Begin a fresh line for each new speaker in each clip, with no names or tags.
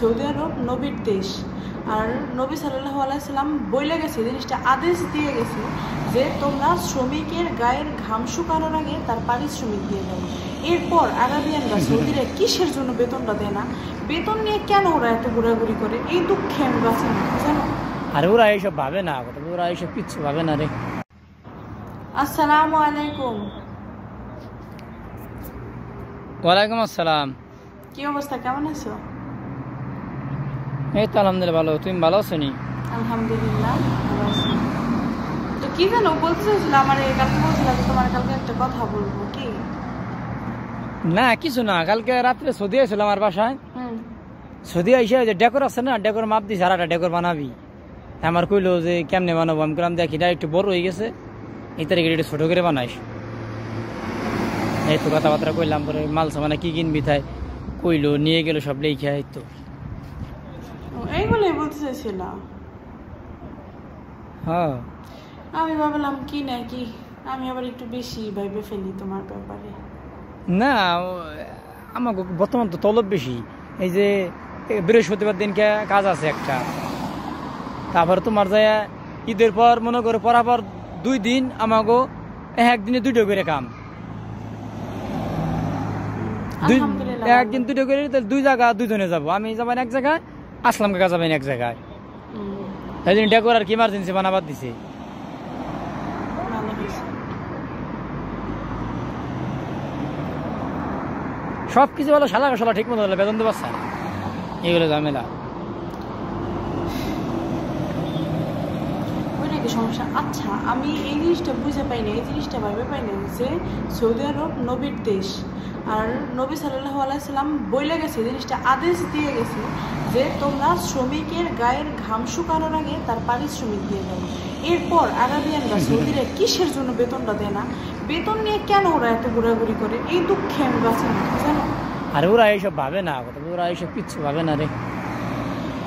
Saudi আরব নবীর দেশ। আর নবী সাল্লাল্লাহু আলাইহি সাল্লাম বইলে গেছে, জিনিসটা আদেশ দিয়ে গেছে যে তোমরা শ্রমিকের গায়ের ঘাম শুকানোর আগে তার পারিশ্রমিক দিয়ে দাও। এরপর আরাবিয়ানরা সৌদিরা কিসের জন্য বেতনটা দেয় না, বেতন নিয়ে কেন ওরা এত ঘোরাঘুরি করে, এই দুঃখে আমি বাঁচি না, জানো।
আরে ওরা এইসব ভাবে না, ওরা এইসব কিচ্ছু ভাবে না রে।
আসসালামু আলাইকুম।
ওয়ালাইকুম আসসালাম।
কি অবস্থা, কেমন আছো?
এই তো আলহামদুলিল্লাহ ভালো, তুমি ভালো আছো নি?
আলহামদুলিল্লাহ ভালো আছি। তো কি জানো বলতে চাইছিল, আমার কালকে বলছিলাম তোমার কালকে একটা কথা বলবো। কি?
না কিছু না, কালকে রাত্রে সৌদি আসছিলাম আমার বাসায়। সৌদি আইসা যে ডেকোর আছে না, ডেকোর মাপ দিছে, আর একটা ডেকোর বানাবি। আমার কইলো যে কেমনে বানাবো, আমি বললাম দেখি এটা একটু বড় হয়ে গেছে, এই তারিখে একটু ছোট করে বানাইস। এই তো কথাবার্তা কইলাম, পরে মাল সামানা কি কিনবি তাই কইলো, নিয়ে গেল সব লেখা। এই তো
এইগুলোই বলতে চাইছিলাম।
হ্যাঁ
আমি ভাবলাম কি না কি, আমি আবার একটু বেশি ভেবে ফেলি তোমার ব্যাপারে।
না আমার বর্তমান তো তলব বেশি। এই যে বৃহস্পতিবার দিনকে কাজ আছে একটা, তারপর তোমার যায় ঈদের পর মনে করো পরাপর 2 দিন আমাকে একদিনে 2টো করে কাম, একদিন 2টো করে, তাহলে 2 জায়গা 2 জনে যাবো। আমি যাবেন এক জায়গায়, আসলাম কাকা যাবেন এক জায়গায়। এই দিন ডেকোর আর কি ইমার্জেন্সি বানাবার দিছে। সবকিছু হলো শালা ঠিক মতো হলো, বেতন তো পাচ্ছে না, এগুলো ঝামেলা।
সমস্যা। আচ্ছা, আমি এই জিনিসটা বুঝে পাই না, এই জিনিসটা ভেবে পাই না যে সৌদি আরব নবীর দেশ। আর নবী সাল্লাল্লাহু আলাইহি সাল্লাম বইলে গেছে, জিনিসটা আদেশ দিয়ে গেছে যে তোমরা শ্রমিকের গায়ের ঘাম শুকানোর আগে তার পারিশ্রমিক দিয়ে দাও। এরপর আরাবিয়ানরা সৌদিরা কিসের জন্য বেতনটা দেয় না, বেতন নিয়ে কেন ওরা এত ঘোরাঘুরি করে, এই দুঃখে আমি বাঁচি না, জানো।
আরে ওরা এইসব ভাবে না, ওরা এইসব কিচ্ছু ভাবে না রে।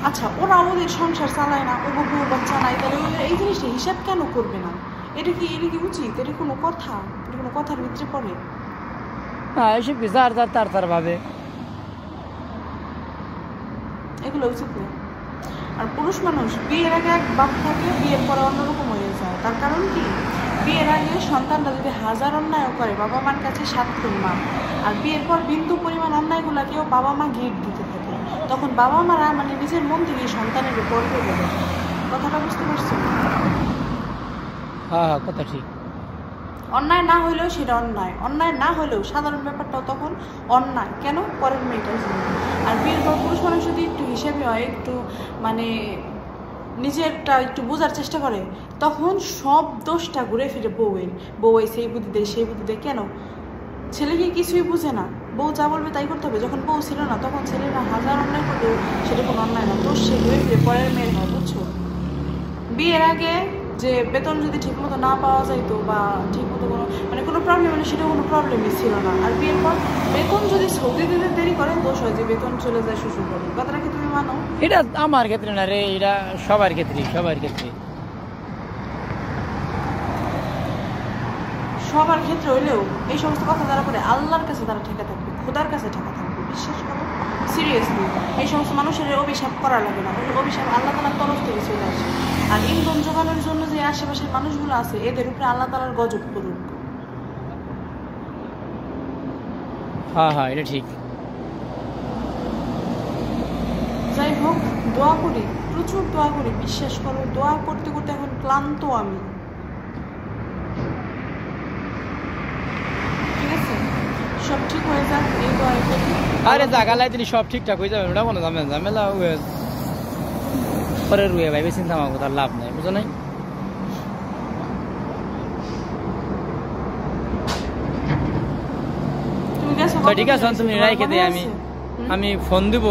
আচ্ছা, ওরা ওদের সংসার চালায় না, ও বউ বাচ্চা নাই, তাহলে এই জিনিসটা হিসাব কেন করবে না? এটা কি উচিত? এটা কোনো কথা? এটা কোনো কথার ভিতরে পড়ে?
হ্যাঁ, এইসব কি যার তার ভাবে,
এগুলো উচিত না। আর পুরুষ মানুষ বিয়ের আগে এক বাপ থাকে, বিয়ের পরে অন্যরকম হয়ে যায়। তার কারণ কি, বিয়ের আগে সন্তানরা যদি 1000 অন্যায় করে বাবা মার কাছে 7 খুন মাপ, আর বিয়ের পর বিন্দু পরিমাণ অন্যায়গুলাকেও বাবা মা গিট দিতে থাকে। তখন বাবা মারা মানে নিজের মন থেকে সন্তানের উপর হয়ে যাবে। কথাটা বুঝতে পারছো?
হ্যাঁ হ্যাঁ, কথা ঠিক।
অন্যায় না হইলেও সেটা অন্যায়, অন্যায় না হলেও সাধারণ ব্যাপারটাও তখন অন্যায়। কেন? পরের মেয়েটার জন্য। আর বিয়ের পর পুরুষ মানুষ যদি একটু হিসাবে হয়, একটু মানে নিজেরটা একটু বোঝার চেষ্টা করে, তখন সব দোষটা ঘুরে ফিরে বউয়ের। বউ সেই বুদ্ধি দেয়, সেই বুদ্ধি দেয়। কেন? ছেলেকে কিছুই বুঝে না, বউ যা বলবে তাই করতে হবে। যখন বউ ছিল না, তখন ছেলেরা 1000 অন্যায় করলেও সেটা কোনো অন্যায় না, দোষ সে ঘুরে ফিরে পরের মেয়ের হয়, বুঝছো? বিয়ের আগে যে বেতন যদি ঠিকমতো না পাওয়া যাইতো বা ঠিকমতো কোনো প্রবলেম হলে, সেটা কোনো প্রবলেমই ছিল না। আর বিয়ের পর বেতন যদি সৌদি দিতে দেরি করে, দোষ হয় যে বেতন চলে যায় শ্বশুর বাড়ি। কথাটা কি তুমি মানো?
এটা আমার ক্ষেত্রে না রে, এটা সবার ক্ষেত্রে।
সবার ক্ষেত্রে হইলেও এই সমস্ত কথা যারা করে, আল্লাহর কাছে তারা ঠেকা থাকবে, খোদার কাছে ঠেকা থাকবে। বিশ্বাস করো, সিরিয়াসলি। এই সমস্ত মানুষের অভিশাপ করা লাগে না, অভিশাপ আল্লাহ তাআলার তরফ থেকে চলে আসে। আর ইন্ধন জোগানোর জন্য যে আশেপাশের মানুষগুলো আছে, এদের উপরে আল্লাহ তাআলার গজব করুক।
হ্যাঁ হ্যাঁ, এটা ঠিক।
যাই হোক, দোয়া করি, প্রচুর দোয়া করি। বিশ্বাস করো, দোয়া করতে করতে এখন ক্লান্ত আমি। ঠিক আছে, সব ঠিক হয়ে যাক, এই দোয়াই করি।
আরে জাগালাই দিলি সব ঠিকঠাক হয়ে যাবে, ওটা কোনো ঝামেলা পরে রুয়ে ভাই, চিন্তা আমার কথা লাভ নাই, বুঝো নাই? ঠিক আছে, তুমি রাইখে দে, আমি ফোন দিব,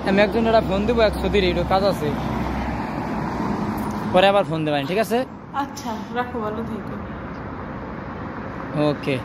আমি একজনের ফোন দিব, 100 একটু কাজ আছে, পরে আবার ফোন দেবেন। ঠিক আছে,
আচ্ছা রাখো, ভালো থেকো।
ওকে।